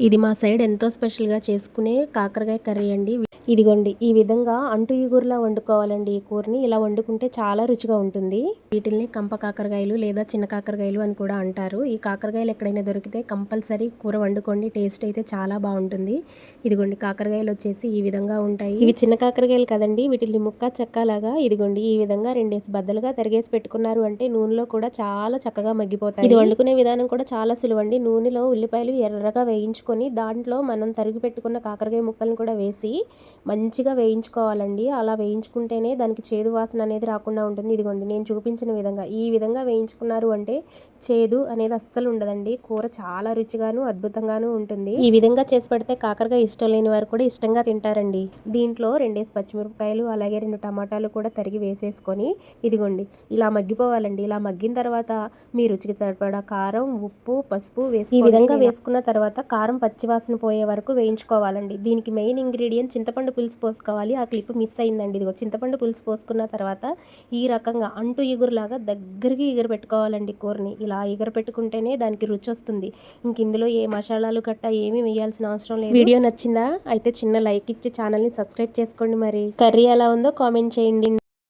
ఇది మా సైడ్ ఎంతో స్పెషల్‌గా చేసుకునే కాకరకాయ కర్రీ అండి. ఇదిగోండి ఈ విధంగా అంటు ఇగురులా వండుకోవాలండి ఈ కూరని. ఇలా వండుకుంటే చాలా రుచిగా ఉంటుంది. వీటిల్ని కంప కాకరకాయలు లేదా చిన్న కాకరకాయలు అని కూడా అంటారు. ఈ కాకరకాయలు ఎక్కడైనా దొరికితే కంపల్సరీ కూర వండుకోండి. టేస్ట్ అయితే చాలా బాగుంటుంది. ఇదిగోండి కాకరకాయలు వచ్చేసి ఈ విధంగా ఉంటాయి. ఇవి చిన్న కాకరకాయలు కదండి. వీటిని ముక్క చెక్కలాగా ఇదిగోండి ఈ విధంగా 2 బద్దలుగా తరిగేసి పెట్టుకున్నారు అంటే నూనెలో కూడా చాలా చక్కగా మగ్గిపోతాయి. ఇది వండుకునే విధానం కూడా చాలా సులువండి. నూనెలో ఉల్లిపాయలు ఎర్రగా వేయించుకొని దాంట్లో మనం తరిగి పెట్టుకున్న కాకరకాయ ముక్కలను కూడా వేసి మంచిగా వేయించుకోవాలండి. అలా వేయించుకుంటేనే దానికి చేదు వాసన అనేది రాకుండా ఉంటుంది. ఇదిగోండి నేను చూపించిన విధంగా ఈ విధంగా వేయించుకున్నారు అంటే చేదు అనేది అస్సలు ఉండదండి. కూర చాలా రుచిగాను అద్భుతంగాను ఉంటుంది. ఈ విధంగా చేసి పెడితే కాకరకాయ ఇష్టం లేని వారు కూడా ఇష్టంగా తింటారండి. దీంట్లో 2 పచ్చిమిరపకాయలు అలాగే 2 టమాటాలు కూడా తరిగి వేసేసుకొని ఇదిగోండి ఇలా మగ్గిపోవాలండి. ఇలా మగ్గిన తర్వాత మీ రుచికి సరిపడా కారం, ఉప్పు, పసుపు వేసి ఈ విధంగా వేసుకున్న తర్వాత కారం పచ్చివాసన పోయే వరకు వేయించుకోవాలండి. దీనికి మెయిన్ ఇంగ్రీడియంట్ చింతపండు పులుసు పోసుకోవాలి. ఆ క్లిప్ మిస్ అయిందండి. ఇదిగో చింతపండు పులుసు పోసుకున్న తర్వాత ఈ రకంగా అంటు ఇగురులాగా దగ్గరికి ఎగురు పెట్టుకోవాలండి కూరని. ఇలా ఎగురు పెట్టుకుంటేనే దానికి రుచి వస్తుంది. ఇంక ఇందులో ఏ మసాలాలు గట్టా ఏమీ వేయాల్సిన అవసరం లేదు. వీడియో నచ్చిందా? అయితే చిన్న లైక్ ఇచ్చి ఛానల్ని సబ్స్క్రైబ్ చేసుకోండి. మరి కర్రీ ఎలా ఉందో కామెంట్ చేయండి.